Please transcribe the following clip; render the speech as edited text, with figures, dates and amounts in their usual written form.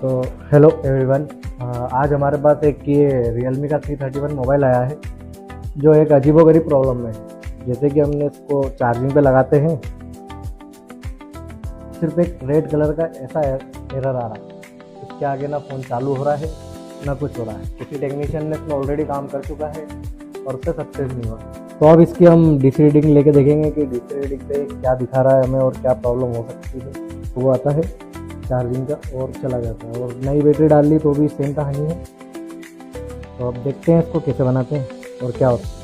तो hello everyone. आज हमारे पास एक ये Realme का C31 मोबाइल आया है जो एक अजीबोगरीब प्रॉब्लम में है। जैसे कि हमने इसको चार्जिंग पे लगाते हैं, सिर्फ एक रेड कलर का ऐसा एरर आ रहा है। इसके आगे ना फ़ोन चालू हो रहा है ना कुछ हो रहा है। किसी टेक्नीशियन ने इसमें ऑलरेडी काम कर चुका है और उससे सक्सेस नहीं हुआ। तो अब इसकी हम डीसी रीडिंग लेके देखेंगे कि डीसी रीडिंग पे क्या दिखा रहा है हमें और क्या प्रॉब्लम हो सकती है। तो वो आता है चार्जिंग का और चला जाता है, और नई बैटरी डाल ली तो भी सेम कहानी है। तो अब देखते हैं इसको कैसे बनाते हैं और क्या होता है।